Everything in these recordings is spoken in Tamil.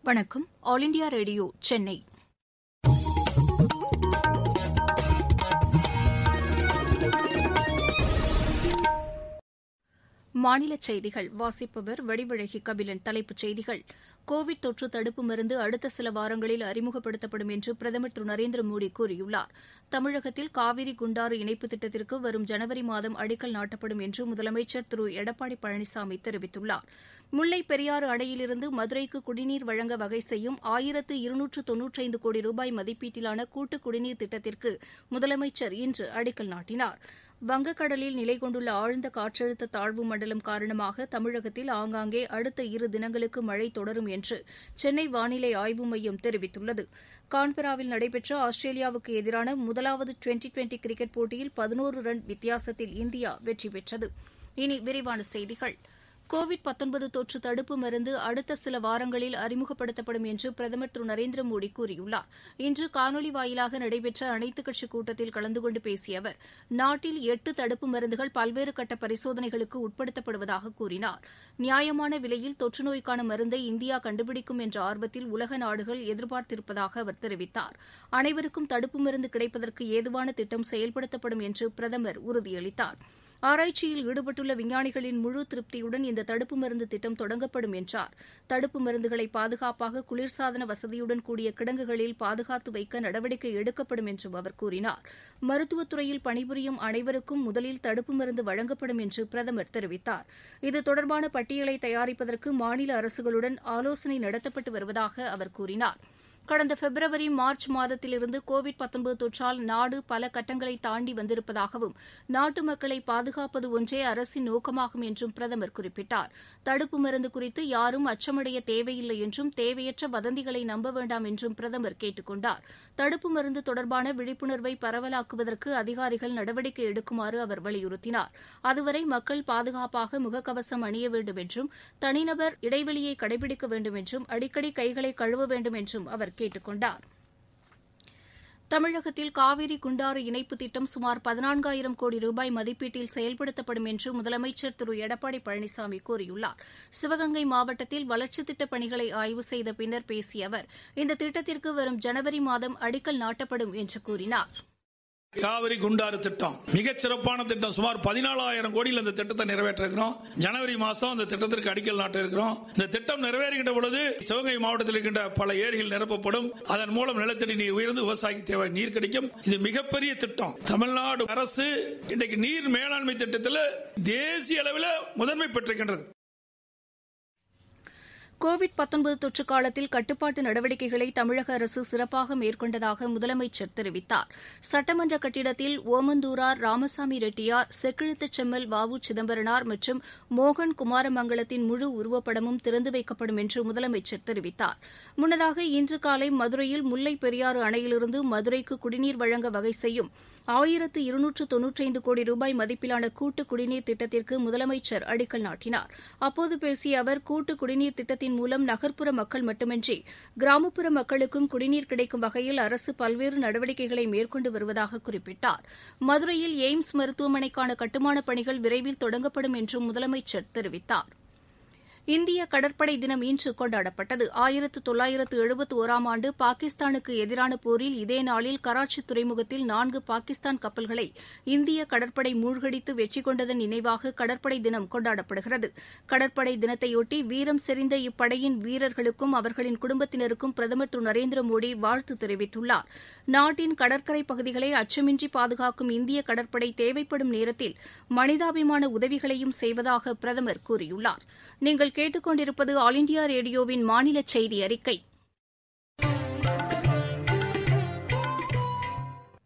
வணக்கம். All India radio Chennai. மாநிலச் செய்திகள் வாசிப்பவர் வடிவழகி கபிலன். தலைப்புச் செய்திகள்: கோவிட் தொற்று தடுப்பு மருந்து அடுத்த சில வாரங்களில் அறிமுகப்படுத்தப்படும் என்று பிரதமர் திரு நரேந்திர மோடி கூறியுள்ளார். தமிழகத்தில் காவிரி குண்டாறு இணைப்பு திட்டத்திற்கு வரும் ஜனவரி மாதம் அடிக்கல் நாட்டப்படும் என்று முதலமைச்சர் திரு எடப்பாடி பழனிசாமி தெரிவித்துள்ளார். முல்லைப் பெரியாறு அணையிலிருந்து மதுரைக்கு குடிநீர் வழங்க வகை செய்யும் 1295 கோடி ரூபாய் மதிப்பீட்டிலான கூட்டு குடிநீர் திட்டத்திற்கு முதலமைச்சர் இன்று அடிக்கல் நாட்டினார். வங்கக்கடலில் நிலை கொண்டுள்ள ஆழ்ந்த காற்றழுத்த தாழ்வு மண்டலம் காரணமாக தமிழகத்தில் ஆங்காங்கே அடுத்த 2 தினங்களுக்கு மழை தொடரும் என்று சென்னை வானிலை ஆய்வு மையம் தெரிவித்துள்ளது. கான்பெராவில் நடைபெற்ற ஆஸ்திரேலியாவுக்கு எதிரான முதலாவது டுவெண்டி கிரிக்கெட் போட்டியில் 11 ரன் வித்தியாசத்தில் இந்தியா வெற்றி பெற்றது. இனி விரிவான செய்திகள். கோவிட் தொற்று தடுப்பு மருந்து அடுத்த சில வாரங்களில் அறிமுகப்படுத்தப்படும் என்று பிரதமர் திரு நரேந்திர மோடி கூறியுள்ளார். இன்று காணொலி வாயிலாக நடைபெற்ற அனைத்துக் கட்சிக் கூட்டத்தில் கலந்து கொண்டு பேசிய அவர், நாட்டில் 8 தடுப்பு மருந்துகள் பல்வேறு கட்ட பரிசோதனைகளுக்கு உட்படுத்தப்படுவதாக கூறினார். நியாயமான விலையில் தொற்று நோய்க்கான மருந்தை இந்தியா கண்டுபிடிக்கும் என்ற ஆர்வத்தில் உலக நாடுகள் எதிர்பார்த்திருப்பதாக அவர் தெரிவித்தார். அனைவருக்கும் தடுப்பு மருந்து கிடைப்பதற்கு ஏதுவான திட்டம் செயல்படுத்தப்படும் என்று பிரதமர் உறுதியளித்தார். ஆராய்ச்சியில் ஈடுபட்டுள்ள விஞ்ஞானிகளின் முழு திருப்தியுடன் இந்த தடுப்பு மருந்து திட்டம் தொடங்கப்படும் என்றார். தடுப்பு மருந்துகளை பாதுகாப்பாக குளிர்சாதன வசதியுடன் கூடிய கிடங்குகளில் பாதுகாத்து வைக்க நடவடிக்கை எடுக்கப்படும் என்றும் அவர் கூறினார். மருத்துவத்துறையில் பணிபுரியும் அனைவருக்கும் முதலில் தடுப்பு மருந்து வழங்கப்படும் என்று பிரதமர் தெரிவித்தார். இது தொடர்பான பட்டியலை தயாரிப்பதற்கு மாநில அரசுகளுடன் ஆலோசனை நடத்தப்பட்டு வருவதாக அவர் கூறினார். கடந்த பிப்ரவரி மார்ச் மாதத்திலிருந்து கோவிட் தொற்றால் நாடு பல கட்டங்களை தாண்டி வந்திருப்பதாகவும் நாட்டு மக்களை பாதுகாப்பது ஒன்றே அரசின் நோக்கமாகும் என்றும் பிரதமர் குறிப்பிட்டார். தடுப்பு மருந்து குறித்து யாரும் அச்சமடைய தேவையில்லை என்றும் தேவையற்ற வதந்திகளை நம்ப வேண்டாம் என்றும் பிரதமர் கேட்டுக் கொண்டார். தடுப்பு மருந்து தொடர்பான விழிப்புணர்வை பரவலாக்குவதற்கு அதிகாரிகள் நடவடிக்கை எடுக்குமாறு அவர் வலியுறுத்தினார். அதுவரை மக்கள் பாதுகாப்பாக முகக்கவசம் அணிய வேண்டும் என்றும் தனிநபர் இடைவெளியை கடைபிடிக்க வேண்டும் என்றும் அடிக்கடி கைகளை கழுவ வேண்டும் என்றும் அவர் கேட்டுக் கொண்டார். தமிழகத்தில் காவிரி குண்டாறு இணைப்பு திட்டம் சுமார் 14,000 கோடி ரூபாய் மதிப்பீட்டில் செயல்படுத்தப்படும் என்று முதலமைச்சர் திரு எடப்பாடி பழனிசாமி கூறியுள்ளார். சிவகங்கை மாவட்டத்தில் வளர்ச்சித் திட்டப் பணிகளை ஆய்வு செய்த பின்னர் பேசிய அவர், இந்த திட்டத்திற்கு வரும் ஜனவரி மாதம் அடிக்கல் நாட்டப்படும் என்று கூறினார். காவிரி குண்டாறு திட்டம் மிகச் சிறப்பான திட்டம். சுமார் 14,000 கோடியில் இந்த திட்டத்தை நிறைவேற்ற இருக்கிறோம். ஜனவரி மாதம் இந்த திட்டத்திற்கு அடிக்கல் நாட்ட இருக்கிறோம். இந்த திட்டம் நிறைவேறுகின்ற பொழுது சிவகங்கை மாவட்டத்தில் இருக்கின்ற பல ஏரிகள் நிரப்பப்படும். அதன் மூலம் நிலத்தடி நீர் உயர்ந்து விவசாயிக்கு தேவை நீர் கிடைக்கும். இது மிகப்பெரிய திட்டம். தமிழ்நாடு அரசு இன்றைக்கு நீர் மேலாண்மை திட்டத்தில் தேசிய அளவில் முதன்மை பெற்றிருக்கின்றது. கோவிட் தொற்று காலத்தில் கட்டுப்பாட்டு நடவடிக்கைகளை தமிழக அரசு சிறப்பாக மேற்கொண்டதாக முதலமைச்சர் தெரிவித்தார். சட்டமன்ற கட்டிடத்தில் ஓமந்தூரார் ராமசாமி ரெட்டியார், செக்கிழுத்த செம்மல் வ.உ. சிதம்பரனார் மற்றும் மோகன் குமாரமங்கலத்தின் முழு உருவப்படமும் திறந்து வைக்கப்படும் என்று முதலமைச்சர் தெரிவித்தார். முன்னதாக இன்று காலை மதுரையில் முல்லைப் பெரியாறு அணையிலிருந்து மதுரைக்கு குடிநீர் வழங்க வகை செய்யும் 1295 கோடி ரூபாய் மதிப்பிலான கூட்டு குடிநீர் திட்டத்திற்கு முதலமைச்சர் அடிக்கல் நாட்டினார். அப்போது பேசிய அவர், கூட்டு குடிநீர் திட்டத்தின் மூலம் நகர்ப்புற மக்கள் மட்டுமின்றி கிராமப்புற மக்களுக்கும் குடிநீர் கிடைக்கும் வகையில் அரசு பல்வேறு நடவடிக்கைகளை மேற்கொண்டு வருவதாக குறிப்பிட்டார். மதுரையில் எய்ம்ஸ் மருத்துவமனைக்கான கட்டுமானப் பணிகள் விரைவில் தொடங்கப்படும் என்றும் முதலமைச்சர் தெரிவித்தார். இந்திய கடற்படை தினம் இன்று கொண்டாடப்பட்டது. 1971ஆம் ஆண்டு பாகிஸ்தானுக்கு எதிரான போரில் இதே நாளில் கராச்சி துறைமுகத்தில் 4 பாகிஸ்தான் கப்பல்களை இந்திய கடற்படை மூழ்கடித்து வெற்றி கொண்டதன் நினைவாக கடற்படை தினம் கொண்டாடப்படுகிறது. கடற்படை தினத்தையொட்டி வீரம் செறிந்த இப்படையின் வீரர்களுக்கும் அவர்களின் குடும்பத்தினருக்கும் பிரதமர் திரு நரேந்திர மோடி வாழ்த்து தெரிவித்துள்ளார். நாட்டின் கடற்கரை பகுதிகளை அச்சமின்றி பாதுகாக்கும் இந்திய கடற்படை தேவைப்படும் நேரத்தில் மனிதாபிமான உதவிகளையும் செய்வதாக பிரதமர் கூறியுள்ளார். நீங்கள் கேட்டுக்கொண்டிருப்பது ஆல் இண்டியா ரேடியோவின் மாநில செய்தி அறிக்கை.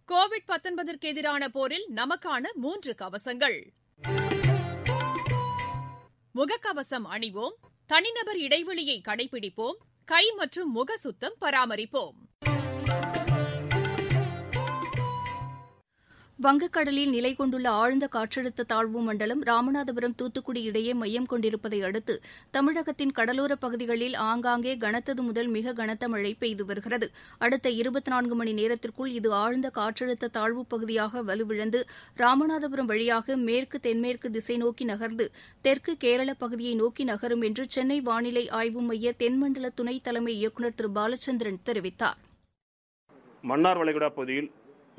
கோவிட் எதிரான போரில் நமக்கான 3 கவசங்கள். முகக்கவசம் அணிவோம், தனிநபர் இடைவெளியை கடைபிடிப்போம், கை மற்றும் முக சுத்தம் பராமரிப்போம். வங்கக்கடலில் நிலை கொண்டுள்ள ஆழ்ந்த காற்றழுத்த தாழ்வு மண்டலம் ராமநாதபுரம் தூத்துக்குடி இடையே மையம் கொண்டிருப்பதை அடுத்து தமிழகத்தின் கடலோரப் பகுதிகளில் ஆங்காங்கே கனத்தது முதல் மிக கனத்த மழை பெய்து வருகிறது. அடுத்த 24 மணி நேரத்திற்குள் இது ஆழ்ந்த காற்றழுத்த தாழ்வுப் பகுதியாக வலுவிழந்து ராமநாதபுரம் வழியாக மேற்கு தென்மேற்கு திசை நோக்கி நகர்ந்து தெற்கு கேரள பகுதியை நோக்கி நகரும் என்று சென்னை வானிலை ஆய்வு மைய தென்மண்டல துணை தலைமை இயக்குநர் திரு பாலச்சந்திரன் தெரிவித்தார். மன்னார் வளைகுடா பகுதியில்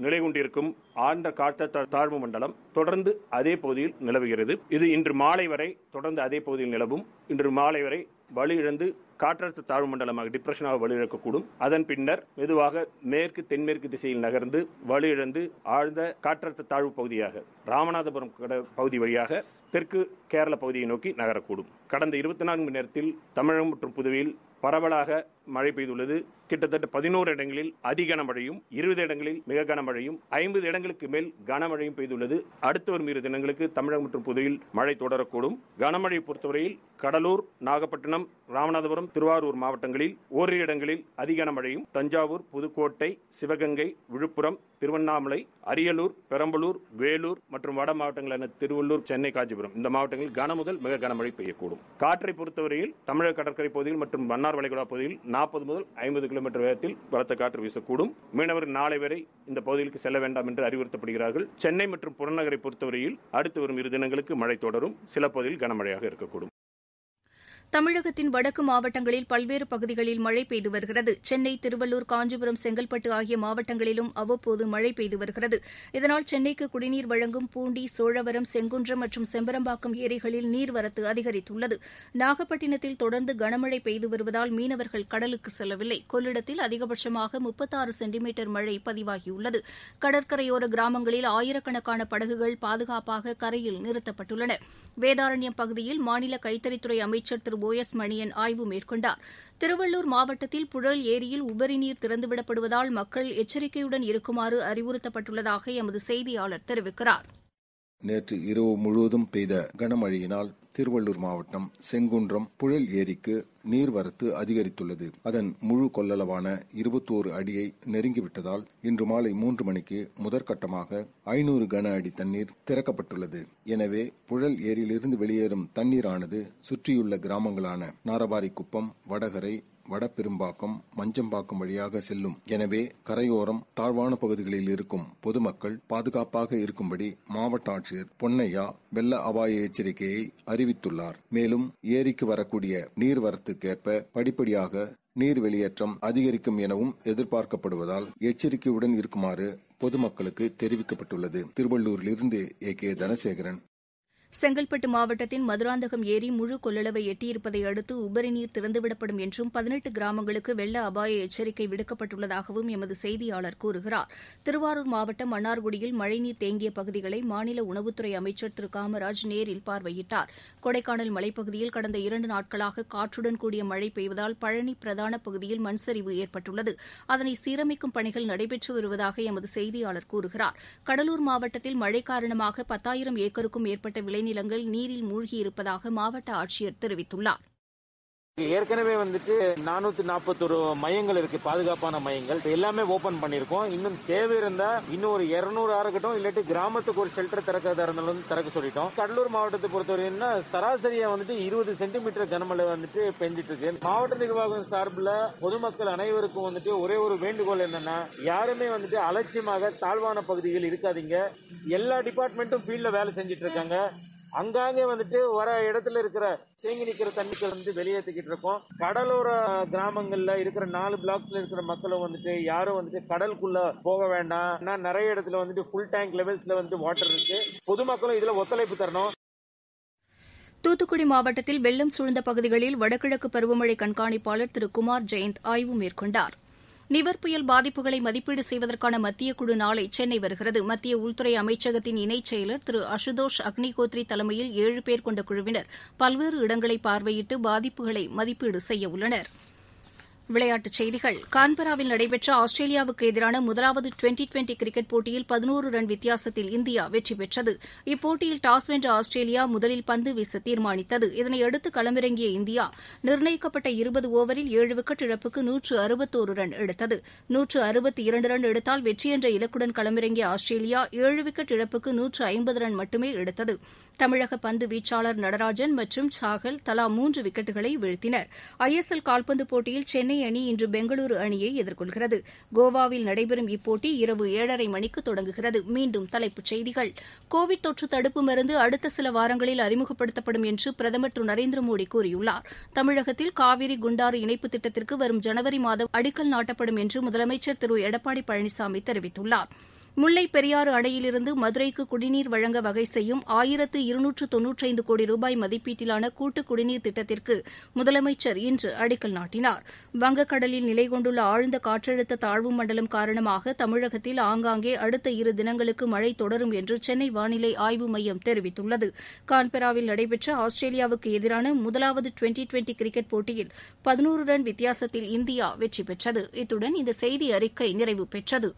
நிலை கொண்டிருக்கும் ஆழ்ந்த காற்றழுத்த தாழ்வு மண்டலம் தொடர்ந்து அதே பகுதியில் நிலவுகிறது. இது இன்று மாலை வரை தொடர்ந்து அதே பகுதியில் நிலவும். இன்று மாலை வரை வலுவிழந்து காற்றழுத்த தாழ்வு மண்டலமாக டிப்ரெஷனாக வலுவிழக்கக்கூடும். அதன் பின்னர் மெதுவாக மேற்கு தென்மேற்கு திசையில் நகர்ந்து வலுவிழந்து ஆழ்ந்த காற்றழுத்த தாழ்வு பகுதியாக ராமநாதபுரம் பகுதி வழியாக தெற்கு கேரள பகுதியை நோக்கி நகரக்கூடும். கடந்த 24 மணி நேரத்தில் தமிழகம் மற்றும் புதுவையில் பரவலாக மழை பெய்துள்ளது. கிட்டத்தட்ட 11 இடங்களில் அதி கனமழையும் 20 இடங்களில் மிக கனமழையும் 50 இடங்களுக்கு மேல் கனமழையும் பெய்துள்ளது. அடுத்து வரும் 2 தினங்களுக்கு தமிழகம் மற்றும் புதுவையில் மழை தொடரக்கூடும். கனமழை பொறுத்தவரையில் கடலூர், நாகப்பட்டினம், ராமநாதபுரம், திருவாரூர் மாவட்டங்களில் ஓரிரு இடங்களில் அதி கனமழையும், தஞ்சாவூர், புதுக்கோட்டை, சிவகங்கை, விழுப்புரம், திருவண்ணாமலை, அரியலூர், பெரம்பலூர், வேலூர் மற்றும் வட மாவட்டங்களான திருவள்ளூர், சென்னை, காஞ்சிபுரம் இந்த மாவட்டங்களில் கன முதல் மிக கனமழை பெய்யக்கூடும். காற்றை பொறுத்தவரையில் தமிழக கடற்கரை பகுதியில் மற்றும் மன்னார் வளைகுடா பகுதியில் 40 முதல் 50 கிலோமீட்டர் வேகத்தில் பலத்த காற்று வீசக்கூடும். மீனவர்கள் நாளை வரை இந்த பகுதிகளுக்கு செல்ல வேண்டாம் என்று அறிவுறுத்தப்படுகிறார்கள். சென்னை மற்றும் புறநகரை பொறுத்தவரையில் அடுத்து வரும் 2 தினங்களுக்கு மழை தொடரும். சில பகுதியில் கனமழையாக இருக்கக்கூடும். தமிழகத்தின் வடக்கு மாவட்டங்களில் பல்வேறு பகுதிகளில் மழை பெய்து வருகிறது. சென்னை, திருவள்ளூர், காஞ்சிபுரம், செங்கல்பட்டு ஆகிய மாவட்டங்களிலும் அவ்வப்போது மழை பெய்து வருகிறது. இதனால் சென்னைக்கு குடிநீர் வழங்கும் பூண்டி, சோழவரம், செங்குன்றம் மற்றும் செம்பரம்பாக்கம் ஏரிகளில் நீர்வரத்து அதிகரித்துள்ளது. நாகப்பட்டினத்தில் தொடர்ந்து கனமழை பெய்து வருவதால் மீனவர்கள் கடலுக்கு செல்லவில்லை. கொள்ளிடத்தில் அதிகபட்சமாக 36 சென்டிமீட்டர் மழை பதிவாகியுள்ளது. கடற்கரையோர கிராமங்களில் ஆயிரக்கணக்கான படகுகள் பாதுகாப்பாக கரையில் நிறுத்தப்பட்டுள்ளன. வேதாரண்யம் பகுதியில் மாநில கைத்தறித்துறை அமைச்சர் திரு OS மணியன் ஆய்வு மேற்கொண்டார். திருவள்ளூர் மாவட்டத்தில் புழல் ஏரியில் உபரி நீர் திறந்துவிடப்படுவதால் மக்கள் எச்சரிக்கையுடன் இருக்குமாறு அறிவுறுத்தப்பட்டுள்ளதாக எமது செய்தியாளர் தெரிவிக்கிறார். நேற்று இரவு முழுவதும் பெய்த கனமழையினால் திருவள்ளூர் மாவட்டம் செங்குன்றம் புழல் ஏரிக்கு நீர்வரத்து அதிகரித்துள்ளது. அதன் முழு கொள்ளளவான 21 அடியை நெருங்கிவிட்டதால் இன்று மாலை 3 மணிக்கு முதற்கட்டமாக 500 கன அடி தண்ணீர் திறக்கப்பட்டுள்ளது. எனவே புழல் ஏரியிலிருந்து வெளியேறும் தண்ணீரானது சுற்றியுள்ள கிராமங்களான நாரபாரிக்குப்பம், வடகரை, வடபெரும்பாக்கம், மஞ்சம்பாக்கம் வழியாக செல்லும். எனவே கரையோரம், தாழ்வான பகுதிகளில் இருக்கும் பொதுமக்கள் பாதுகாப்பாக இருக்கும்படி மாவட்ட ஆட்சியர் பொன்னையா வெள்ள அபாய எச்சரிக்கையை அறிவித்துள்ளார். மேலும் ஏரிக்கு வரக்கூடிய நீர்வரத்துக்கேற்ப படிப்படியாக நீர் வெளியேற்றம் அதிகரிக்கும் எனவும் எதிர்பார்க்கப்படுவதால் எச்சரிக்கையுடன் இருக்குமாறு பொதுமக்களுக்கு தெரிவிக்கப்பட்டுள்ளது. திருவள்ளூரிலிருந்து AK தனசேகரன். செங்கல்பட்டு மாவட்டத்தின் மதுராந்தகம் ஏரி முழு கொள்ளளவை எட்டியிருப்பதை அடுத்து உபரி நீர் திறந்துவிடப்படும் என்றும் 18 கிராமங்களுக்கு வெள்ள அபாய எச்சரிக்கை விடுக்கப்பட்டுள்ளதாகவும் எமது செய்தியாளர் கூறுகிறார். திருவாரூர் மாவட்டம் மன்னார்குடியில் மழைநீர் தேங்கிய பகுதிகளை மாநில உணவுத்துறை அமைச்சர் திரு காமராஜ் நேரில் பார்வையிட்டார். கொடைக்கானல் மலைப்பகுதியில் கடந்த 2 நாட்களாக காற்றுடன் கூடிய மழை பெய்வதால் பழனி பிரதான பகுதியில் மண்சரிவு ஏற்பட்டுள்ளது. அதனை சீரமைக்கும் பணிகள் நடைபெற்று வருவதாக எமது செய்தியாளர் கூறுகிறார். கடலூர் மாவட்டத்தில் மழை காரணமாக 10,000 ஏக்கருக்கும் மேற்பட்ட நிலங்கள் நீரில் மூழ்கியிருப்பதாக மாவட்ட ஆட்சியர் தெரிவித்துள்ளார். ஏற்கனவே 441 மையங்கள் இருக்கு, பாதுகாப்பான மையங்கள் எல்லாமே ஓபன் பண்ணிருக்கோம். இன்னும் தேவை இருந்தா இன்னும் ஒரு 200 இருக்கட்டும், இல்லாட்டி கிராமத்துக்கு ஒரு ஷெல்டர் திறக்கிறதா இருந்தாலும் திறக்க சொல்லிட்டோம். கடலூர் மாவட்டத்தை பொறுத்தவரைன்னா சராசரியா 20 சென்டிமீட்டர் கனமழை பெஞ்சிட்டு இருக்கு. மாவட்ட நிர்வாகம் சார்பில் பொதுமக்கள் அனைவருக்கும் ஒரே ஒரு வேண்டுகோள் என்னன்னா, யாருமே அலட்சியமாக தாழ்வான பகுதிகள் இருக்காதீங்க. எல்லா டிபார்ட்மெண்ட்டும் ஃபீல்ட்ல வேலை செஞ்சிட்டு இருக்காங்க. அங்காங்கே வர இடத்துல இருக்கிற தேங்கி நிக்கிற தண்ணிக்கு வெளியேற்றிக்கிட்டு இருக்கோம். கடலோர கிராமங்கள்ல இருக்கிற 4 பிளாக்ஸ்ல இருக்கிற மக்களும் யாரும் கடலுக்குள்ள போக வேண்டாம். நிறைய இடத்துல ஃபுல் டேங்க் லெவல்ஸ்ல வாட்டர் இருக்கு. பொதுமக்களும் இதுல ஒத்துழைப்பு தரணும். தூத்துக்குடி மாவட்டத்தில் வெள்ளம் சூழ்ந்த பகுதிகளில் வடகிழக்கு பருவமழை கண்காணிப்பாளர் திரு குமார் ஜெயந்த் ஆய்வு மேற்கொண்டார். நிவர் புயல் பாதிப்புகளை மதிப்பீடு செய்வதற்கான மத்திய குழு நாளை சென்னை வருகிறது. மத்திய உள்துறை அமைச்சகத்தின் இணைச் செயலர் திரு அசுதோஷ் அக்னிகோத்ரி தலைமையில் 7 பேர் கொண்ட குழுவினர் பல்வேறு இடங்களை பார்வையிட்டு பாதிப்புகளை மதிப்பீடு செய்ய உள்ளனர். விளையாட்டுச் செய்திகள் கான்பராவில் நடைபெற்ற ஆஸ்திரேலியாவுக்கு எதிரான முதலாவது டுவெண்டி கிரிக்கெட் போட்டியில் 11 ரன் வித்தியாசத்தில் இந்தியா வெற்றி பெற்றது. இப்போட்டியில் டாஸ் வென்ற ஆஸ்திரேலியா முதலில் பந்து வீச தீர்மானித்தது. இதனையடுத்து களமிறங்கிய இந்தியா நிர்ணயிக்கப்பட்ட 20 ஓவரில் 7 விக்கெட் இழப்புக்கு 161 ரன் எடுத்தது. 162 ரன் எடுத்தால் வெற்றி என்ற இலக்குடன் களமிறங்கிய ஆஸ்திரேலியா 7 விக்கெட் இழப்புக்கு 150 ரன் மட்டுமே எடுத்தது. தமிழக பந்து வீச்சாளர் நடராஜன் மற்றும் சாகல் தலா 3 விக்கெட்டுகளை வீழ்த்தினர். ISL கால்பந்து போட்டியில் சென்னை அணி இன்று பெங்களூரு அணியை எதிர்கொள்கிறது. கோவாவில் நடைபெறும் இப்போட்டி இரவு 7:30 மணிக்கு தொடங்குகிறது. மீண்டும் தலைப்புச் செய்திகள். கோவிட் தொற்று தடுப்பு மருந்து அடுத்த சில வாரங்களில் அறிமுகப்படுத்தப்படும் என்று பிரதமர் திரு நரேந்திர மோடி கூறியுள்ளார். தமிழகத்தில் காவிரி குண்டாறு இணைப்பு திட்டத்திற்கு வரும் ஜனவரி மாதம் அடிக்கல் நாட்டப்படும் என்று முதலமைச்சர் திரு எடப்பாடி பழனிசாமி தெரிவித்துள்ளார். முல்லைப் பெரியாறு அணையிலிருந்து மதுரைக்கு குடிநீர் வழங்க வகை செய்யும் 1295 கோடி ரூபாய் மதிப்பீட்டிலான கூட்டு குடிநீர் திட்டத்திற்கு முதலமைச்சர் இன்று அடிக்கல் நாட்டினார். வங்கக்கடலில் நிலை கொண்டுள்ள ஆழ்ந்த காற்றழுத்த தாழ்வு மண்டலம் காரணமாக தமிழகத்தில் ஆங்காங்கே அடுத்த 2 தினங்களுக்கு மழை தொடரும் என்று சென்னை வானிலை ஆய்வு மையம் தெரிவித்துள்ளது. கான்பெராவில் நடைபெற்ற ஆஸ்திரேலியாவுக்கு எதிரான முதலாவது டுவெண்டி கிரிக்கெட் போட்டியில் 11 ரன் வித்தியாசத்தில் இந்தியா வெற்றி பெற்றது. இத்துடன் இந்த செய்தி அறிக்கை நிறைவு பெற்றது.